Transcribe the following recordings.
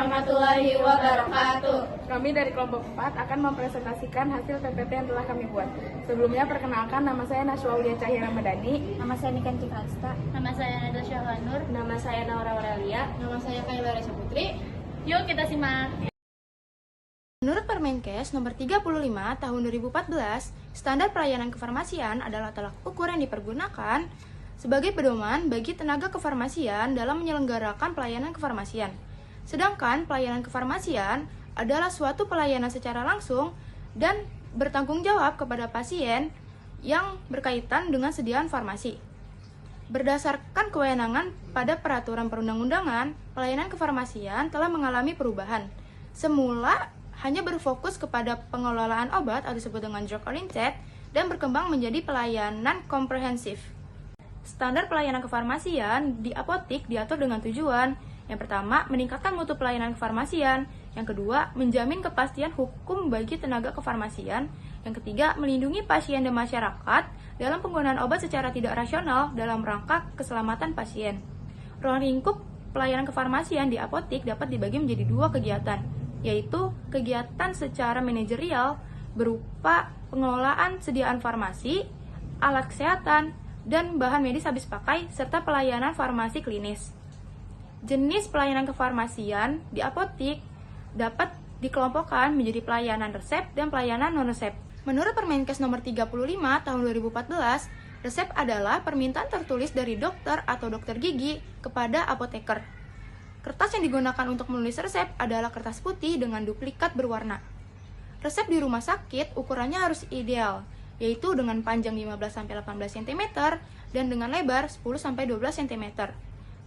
warahmatullahi wabarakatuh. Kami dari kelompok 4 akan mempresentasikan hasil PPT yang telah kami buat. Sebelumnya perkenalkan, nama saya Naswa Aulia Cahya Ramadhani. Nama saya Niken Cikrasta. Nama saya Nada Syahlanur. Nama saya Naura Aurelia. Nama saya Kayla Reza Putri. Yuk kita simak. Menurut Permenkes nomor 35 tahun 2014, standar pelayanan kefarmasian adalah tolak ukur yang dipergunakan sebagai pedoman bagi tenaga kefarmasian dalam menyelenggarakan pelayanan kefarmasian. Sedangkan pelayanan kefarmasian adalah suatu pelayanan secara langsung dan bertanggung jawab kepada pasien yang berkaitan dengan sediaan farmasi. Berdasarkan kewenangan pada peraturan perundang-undangan, pelayanan kefarmasian telah mengalami perubahan. Semula hanya berfokus kepada pengelolaan obat atau disebut dengan drug oriented dan berkembang menjadi pelayanan komprehensif. Standar pelayanan kefarmasian di apotik diatur dengan tujuan: yang pertama, meningkatkan mutu pelayanan kefarmasian; yang kedua, menjamin kepastian hukum bagi tenaga kefarmasian; yang ketiga, melindungi pasien dan masyarakat dalam penggunaan obat secara tidak rasional dalam rangka keselamatan pasien. Ruang lingkup pelayanan kefarmasian di apotik dapat dibagi menjadi dua kegiatan, yaitu kegiatan secara manajerial berupa pengelolaan sediaan farmasi, alat kesehatan, dan bahan medis habis pakai, serta pelayanan farmasi klinis. Jenis pelayanan kefarmasian di apotik dapat dikelompokkan menjadi pelayanan resep dan pelayanan non-resep. Menurut Permenkes nomor 35 tahun 2014, resep adalah permintaan tertulis dari dokter atau dokter gigi kepada apoteker. Kertas yang digunakan untuk menulis resep adalah kertas putih dengan duplikat berwarna. Resep di rumah sakit ukurannya harus ideal, yaitu dengan panjang 15-18 cm dan dengan lebar 10-12 cm.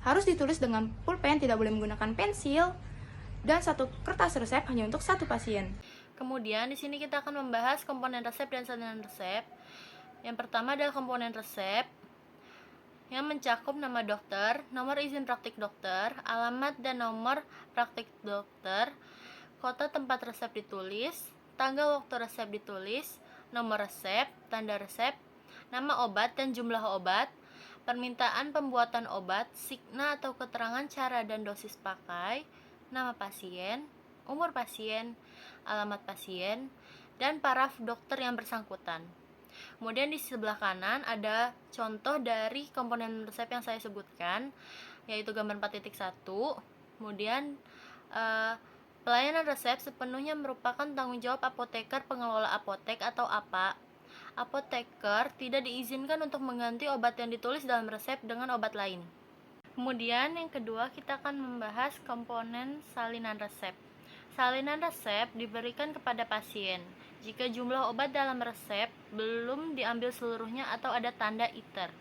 Harus ditulis dengan pulpen, tidak boleh menggunakan pensil, dan satu kertas resep hanya untuk satu pasien. Kemudian di sini kita akan membahas komponen resep dan salinan resep. Yang pertama adalah komponen resep yang mencakup nama dokter, nomor izin praktik dokter, alamat dan nomor praktik dokter, kota tempat resep ditulis, tanggal waktu resep ditulis, nomor resep, tanda resep, nama obat dan jumlah obat, permintaan pembuatan obat, signa atau keterangan cara dan dosis pakai, nama pasien, umur pasien, alamat pasien, dan paraf dokter yang bersangkutan. Kemudian di sebelah kanan ada contoh dari komponen resep yang saya sebutkan, yaitu gambar 4.1. Kemudian pelayanan resep sepenuhnya merupakan tanggung jawab apoteker pengelola apotek atau APA. Apoteker tidak diizinkan untuk mengganti obat yang ditulis dalam resep dengan obat lain. Kemudian yang kedua kita akan membahas komponen salinan resep. Salinan resep diberikan kepada pasien jika jumlah obat dalam resep belum diambil seluruhnya atau ada tanda iter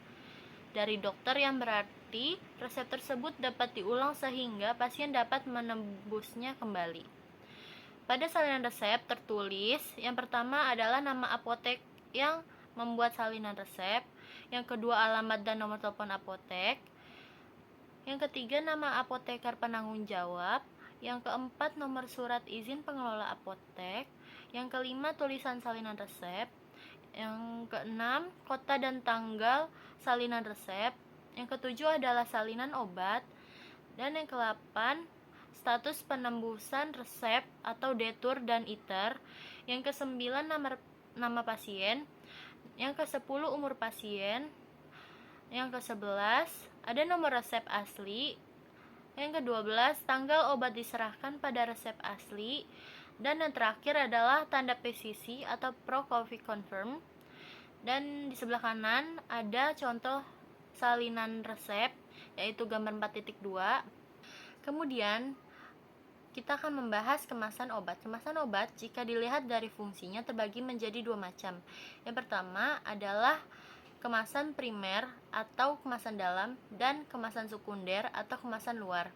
dari dokter, yang berarti resep tersebut dapat diulang sehingga pasien dapat menembusnya kembali. Pada salinan resep tertulis yang pertama adalah nama apotek yang membuat salinan resep, yang kedua alamat dan nomor telepon apotek, yang ketiga nama apoteker penanggung jawab, yang keempat nomor surat izin pengelola apotek, yang kelima tulisan salinan resep, yang keenam kota dan tanggal salinan resep, yang ketujuh adalah salinan obat, dan yang kedelapan status penembusan resep atau detur dan iter, yang kesembilan nama pasien, yang kesepuluh umur pasien, yang kesebelas ada nomor resep asli, yang ke-12 tanggal obat diserahkan pada resep asli, dan yang terakhir adalah tanda PCC atau Pro Coffee Confirm. Dan di sebelah kanan ada contoh salinan resep, yaitu gambar 4.2. Kemudian kita akan membahas kemasan obat. Kemasan obat jika dilihat dari fungsinya terbagi menjadi dua macam. Yang pertama adalah kemasan primer atau kemasan dalam, dan kemasan sekunder atau kemasan luar.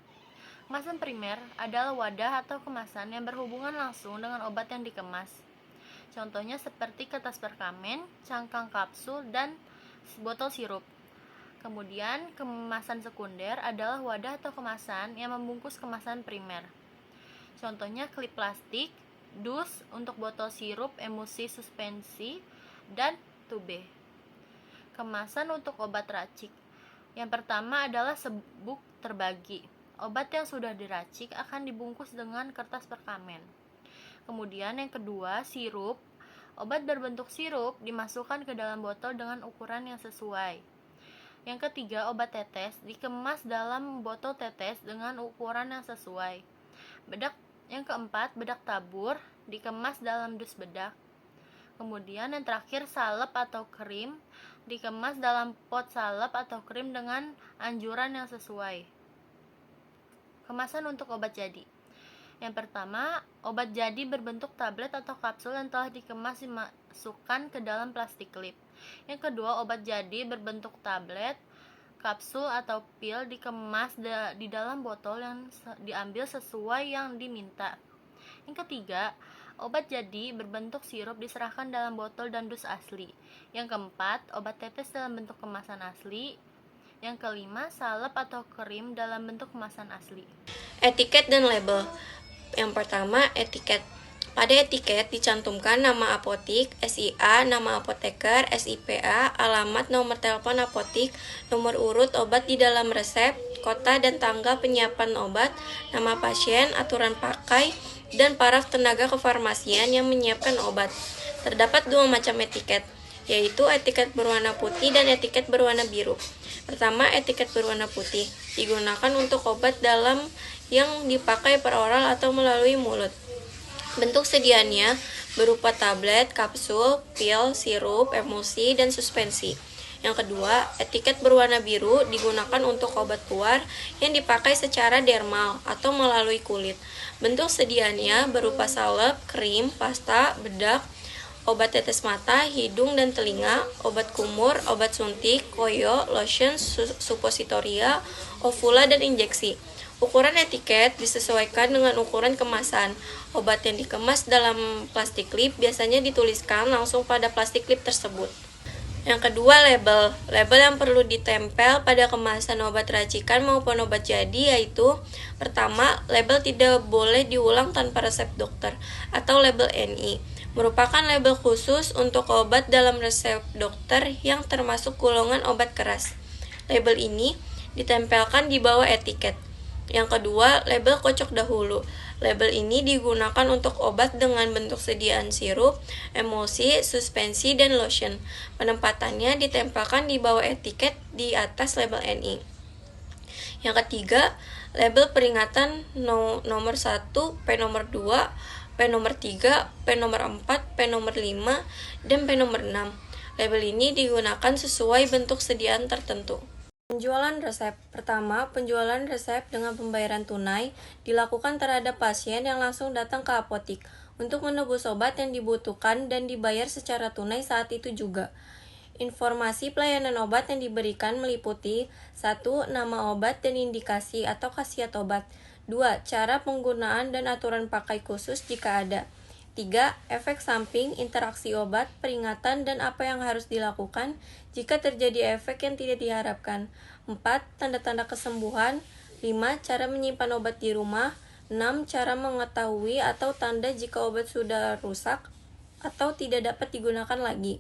Kemasan primer adalah wadah atau kemasan yang berhubungan langsung dengan obat yang dikemas. Contohnya seperti kertas perkamen, cangkang kapsul, dan botol sirup. Kemudian kemasan sekunder adalah wadah atau kemasan yang membungkus kemasan primer. Contohnya klip plastik, dus untuk botol sirup, emulsi suspensi, dan tube. Kemasan untuk obat racik. Yang pertama adalah sebuk terbagi. obat yang sudah diracik akan dibungkus dengan kertas perkamen. Kemudian yang kedua, sirup. Obat berbentuk sirup dimasukkan ke dalam botol dengan ukuran yang sesuai. Yang ketiga, obat tetes dikemas dalam botol tetes dengan ukuran yang sesuai. Yang keempat, bedak tabur dikemas dalam dus bedak. Kemudian yang terakhir, salep atau krim dikemas dalam pot salep atau krim dengan anjuran yang sesuai. Kemasan untuk obat jadi. Yang pertama, obat jadi berbentuk tablet atau kapsul yang telah dikemas dimasukkan ke dalam plastik klip. Yang kedua, obat jadi berbentuk tablet, kapsul atau pil dikemas di dalam botol yang diambil sesuai yang diminta. Yang ketiga, obat jadi berbentuk sirup diserahkan dalam botol dan dus asli. Yang keempat, obat tetes dalam bentuk kemasan asli. Yang kelima, salep atau krim dalam bentuk kemasan asli. Etiket dan label. Yang pertama, etiket. Pada etiket dicantumkan nama apotik, SIA, nama apoteker, SIPA, alamat, nomor telepon apotik, nomor urut obat di dalam resep, kota dan tanggal penyiapan obat, nama pasien, aturan pakai, dan paraf tenaga kefarmasian yang menyiapkan obat. Terdapat dua macam etiket, yaitu etiket berwarna putih dan etiket berwarna biru. Pertama, etiket berwarna putih digunakan untuk obat dalam yang dipakai per oral atau melalui mulut. Bentuk sediaannya berupa tablet, kapsul, pil, sirup, emulsi, dan suspensi. Yang kedua, etiket berwarna biru digunakan untuk obat keluar yang dipakai secara dermal atau melalui kulit. Bentuk sediaannya berupa salep, krim, pasta, bedak, obat tetes mata, hidung dan telinga, obat kumur, obat suntik, koyo, lotion, supositoria, ovula, dan injeksi. Ukuran etiket disesuaikan dengan ukuran kemasan. Obat yang dikemas dalam plastik klip biasanya dituliskan langsung pada plastik klip tersebut. Yang kedua, label. Label yang perlu ditempel pada kemasan obat racikan maupun obat jadi yaitu: pertama, label tidak boleh diulang tanpa resep dokter atau label NI. Merupakan label khusus untuk obat dalam resep dokter yang termasuk golongan obat keras. Label ini ditempelkan di bawah etiket. Yang kedua, label kocok dahulu. Label ini digunakan untuk obat dengan bentuk sediaan sirup, emulsi, suspensi, dan lotion. Penempatannya ditempelkan di bawah etiket di atas label NI. Yang ketiga, label peringatan nomor 1, P nomor 2, P nomor 3, P nomor 4, P nomor 5, dan P nomor 6. Label ini digunakan sesuai bentuk sediaan tertentu. Penjualan resep. Pertama, penjualan resep dengan pembayaran tunai dilakukan terhadap pasien yang langsung datang ke apotik untuk menebus obat yang dibutuhkan dan dibayar secara tunai saat itu juga. Informasi pelayanan obat yang diberikan meliputi 1. Nama obat dan indikasi atau khasiat obat. 2. Cara penggunaan dan aturan pakai khusus jika ada. 3. Efek samping, interaksi obat, peringatan, dan apa yang harus dilakukan jika terjadi efek yang tidak diharapkan. 4. Tanda-tanda kesembuhan. 5. Cara menyimpan obat di rumah. 6. Cara mengetahui atau tanda jika obat sudah rusak atau tidak dapat digunakan lagi.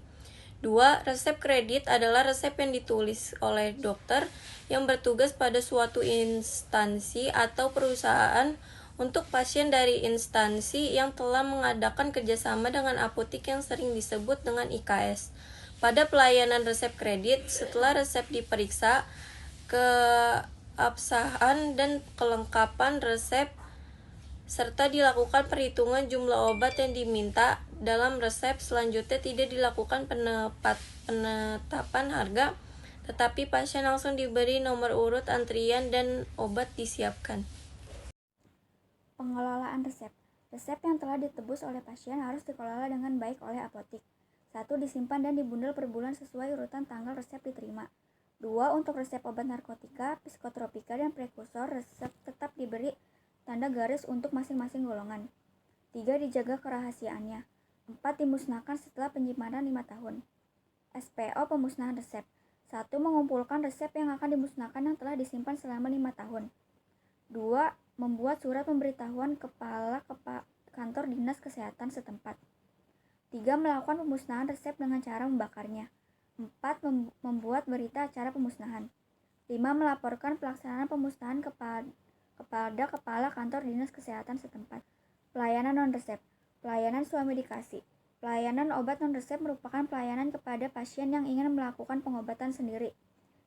2. Resep kredit adalah resep yang ditulis oleh dokter yang bertugas pada suatu instansi atau perusahaan untuk pasien dari instansi yang telah mengadakan kerjasama dengan apotik yang sering disebut dengan IKS. Pada pelayanan resep kredit, setelah resep diperiksa, keabsahan dan kelengkapan resep serta dilakukan perhitungan jumlah obat yang diminta dalam resep, selanjutnya tidak dilakukan penetapan harga, tetapi pasien langsung diberi nomor urut antrian dan obat disiapkan. Pengelolaan resep. Resep yang telah ditebus oleh pasien harus dikelola dengan baik oleh apotik. 1. Disimpan dan dibundel per bulan sesuai urutan tanggal resep diterima. 2. Untuk resep obat narkotika, psikotropika, dan prekursor, resep tetap diberi tanda garis untuk masing-masing golongan. 3. Dijaga kerahasiaannya. 4. Dimusnahkan setelah penyimpanan 5 tahun. SPO pemusnahan resep. 1. Mengumpulkan resep yang akan dimusnahkan yang telah disimpan selama 5 tahun. 2. Membuat surat pemberitahuan kepala kantor dinas kesehatan setempat. 3. Melakukan pemusnahan resep dengan cara membakarnya. 4. Membuat berita acara pemusnahan. 5. Melaporkan pelaksanaan pemusnahan kepada kepala kantor dinas kesehatan setempat. Pelayanan non-resep. Pelayanan swamedikasi. Pelayanan obat non-resep merupakan pelayanan kepada pasien yang ingin melakukan pengobatan sendiri,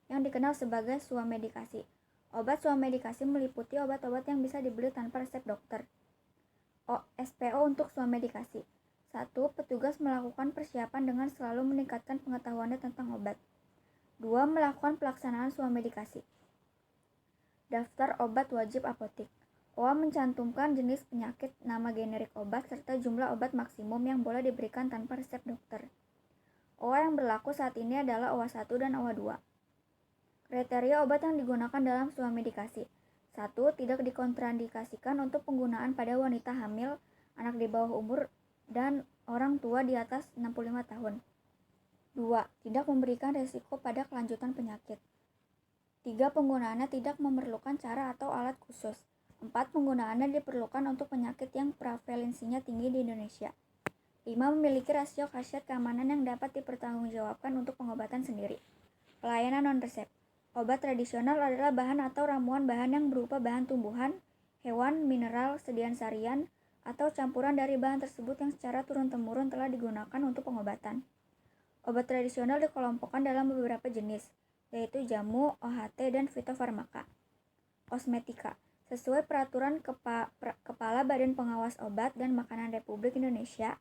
yang dikenal sebagai swamedikasi. Obat swamedikasi meliputi obat-obat yang bisa dibeli tanpa resep dokter. SPO untuk swamedikasi. 1. Petugas melakukan persiapan dengan selalu meningkatkan pengetahuannya tentang obat. 2. Melakukan pelaksanaan swamedikasi. Daftar obat wajib apotik. OA mencantumkan jenis penyakit, nama generik obat, serta jumlah obat maksimum yang boleh diberikan tanpa resep dokter. OA yang berlaku saat ini adalah OA 1 dan OA 2. Kriteria obat yang digunakan dalam swamedikasi. 1. Tidak dikontraindikasikan untuk penggunaan pada wanita hamil, anak di bawah umur, dan orang tua di atas 65 tahun. 2. Tidak memberikan resiko pada kelanjutan penyakit. 3. Penggunaannya tidak memerlukan cara atau alat khusus. 4. Penggunaannya diperlukan untuk penyakit yang prevalensinya tinggi di Indonesia. 5. Memiliki rasio khasiat keamanan yang dapat dipertanggungjawabkan untuk pengobatan sendiri. Pelayanan non-resep. Obat tradisional adalah bahan atau ramuan bahan yang berupa bahan tumbuhan, hewan, mineral, sediaan sarian, atau campuran dari bahan tersebut yang secara turun-temurun telah digunakan untuk pengobatan. Obat tradisional dikelompokkan dalam beberapa jenis, yaitu jamu, OHT, dan fitofarmaka. Kosmetika. Sesuai peraturan Kepala Badan Pengawas Obat dan Makanan Republik Indonesia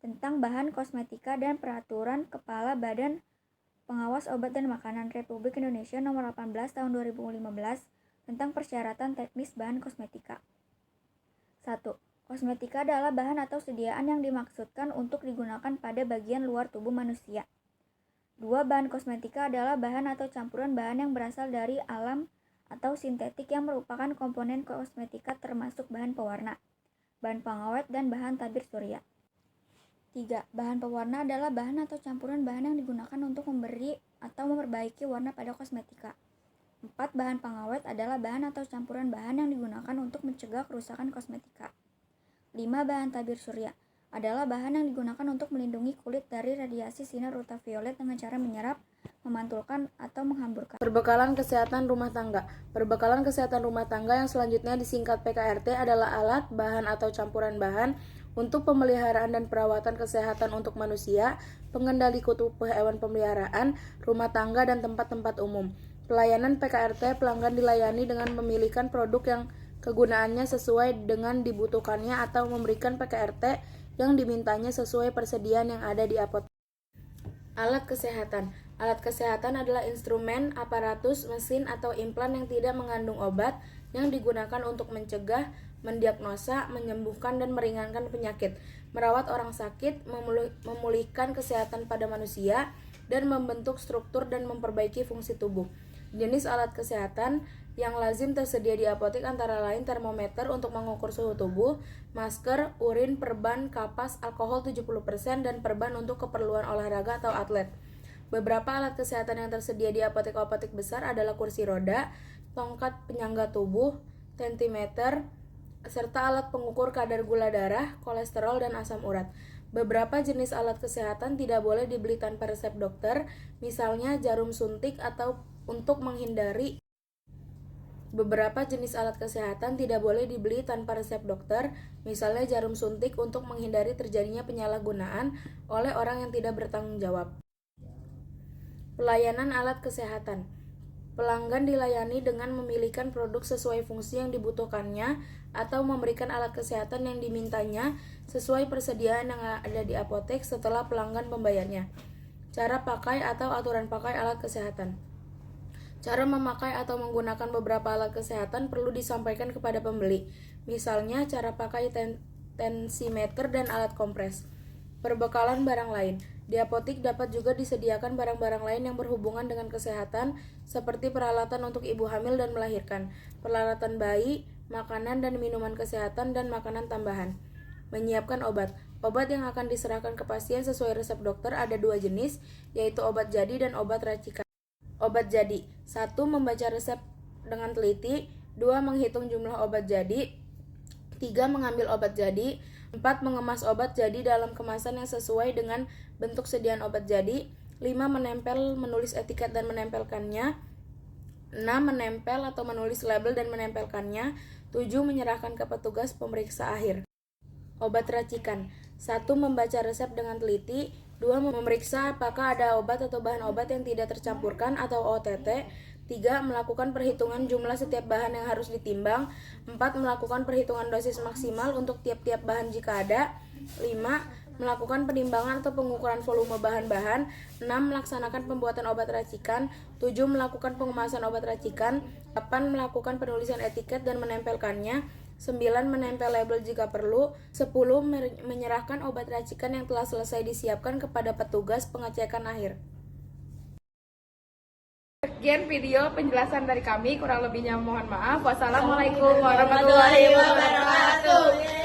tentang bahan kosmetika dan peraturan Kepala Badan Pengawas Obat dan Makanan Republik Indonesia Nomor 18 Tahun 2015 tentang persyaratan teknis bahan kosmetika. 1. Kosmetika adalah bahan atau sediaan yang dimaksudkan untuk digunakan pada bagian luar tubuh manusia. 2. Bahan kosmetika adalah bahan atau campuran bahan yang berasal dari alam atau sintetik yang merupakan komponen kosmetika termasuk bahan pewarna, bahan pengawet, dan bahan tabir surya. 3. Bahan pewarna adalah bahan atau campuran bahan yang digunakan untuk memberi atau memperbaiki warna pada kosmetika. 4. Bahan pengawet adalah bahan atau campuran bahan yang digunakan untuk mencegah kerusakan kosmetika. 5. Bahan tabir surya adalah bahan yang digunakan untuk melindungi kulit dari radiasi sinar ultraviolet dengan cara menyerap, memantulkan, atau menghamburkan. Perbekalan kesehatan rumah tangga. Perbekalan kesehatan rumah tangga yang selanjutnya disingkat PKRT adalah alat, bahan, atau campuran bahan untuk pemeliharaan dan perawatan kesehatan untuk manusia, pengendali kutu hewan peliharaan, rumah tangga, dan tempat-tempat umum. Pelayanan PKRT, pelanggan dilayani dengan memilihkan produk yang kegunaannya sesuai dengan dibutuhkannya atau memberikan PKRT yang dimintanya sesuai persediaan yang ada di apotek. Alat kesehatan. Alat kesehatan adalah instrumen, aparatus, mesin, atau implan yang tidak mengandung obat yang digunakan untuk mencegah, mendiagnosa, menyembuhkan, dan meringankan penyakit, merawat orang sakit, memulihkan kesehatan pada manusia, dan membentuk struktur dan memperbaiki fungsi tubuh. Jenis alat kesehatan yang lazim tersedia di apotek antara lain termometer untuk mengukur suhu tubuh, masker, urin, perban, kapas, alkohol 70%, dan perban untuk keperluan olahraga atau atlet. Beberapa alat kesehatan yang tersedia di apotek-apotek besar adalah kursi roda, tongkat penyangga tubuh, tensimeter, serta alat pengukur kadar gula darah, kolesterol, dan asam urat. Beberapa jenis alat kesehatan tidak boleh dibeli tanpa resep dokter, misalnya jarum suntik atau untuk menghindari. Beberapa jenis alat kesehatan tidak boleh dibeli tanpa resep dokter, misalnya jarum suntik untuk menghindari terjadinya penyalahgunaan oleh orang yang tidak bertanggung jawab. Pelayanan alat kesehatan. Pelanggan dilayani dengan memilihkan produk sesuai fungsi yang dibutuhkannya atau memberikan alat kesehatan yang dimintanya sesuai persediaan yang ada di apotek setelah pelanggan membayarnya. Cara pakai atau aturan pakai alat kesehatan. Cara memakai atau menggunakan beberapa alat kesehatan perlu disampaikan kepada pembeli, misalnya cara pakai tensimeter dan alat kompres. Perbekalan barang lain. Di apotek dapat juga disediakan barang-barang lain yang berhubungan dengan kesehatan, seperti peralatan untuk ibu hamil dan melahirkan, peralatan bayi, makanan dan minuman kesehatan, dan makanan tambahan. Menyiapkan obat. Obat yang akan diserahkan ke pasien sesuai resep dokter ada 2 jenis, yaitu obat jadi dan obat racikan. Obat jadi. 1. Membaca resep dengan teliti. 2. Menghitung jumlah obat jadi. 3. Mengambil obat jadi. 4. Mengemas obat jadi dalam kemasan yang sesuai dengan bentuk sediaan obat jadi. 5. Menulis etiket dan menempelkannya. 6. 6. Menempel atau menulis label dan menempelkannya. 7. Menyerahkan ke petugas pemeriksa akhir. Obat racikan. 1. Membaca resep dengan teliti. 2. Memeriksa apakah ada obat atau bahan obat yang tidak tercampurkan atau OTT. 3. Melakukan perhitungan jumlah setiap bahan yang harus ditimbang. 4. Melakukan perhitungan dosis maksimal untuk tiap-tiap bahan jika ada. 5. Melakukan penimbangan atau pengukuran volume bahan-bahan. 6. Melaksanakan pembuatan obat racikan. 7. Melakukan pengemasan obat racikan. 8. Melakukan penulisan etiket dan menempelkannya. 9. Menempel label jika perlu. 10. Menyerahkan obat racikan yang telah selesai disiapkan kepada petugas pengecekan akhir. Sekian video penjelasan dari kami, kurang lebihnya mohon maaf. Wassalamualaikum warahmatullahi wabarakatuh.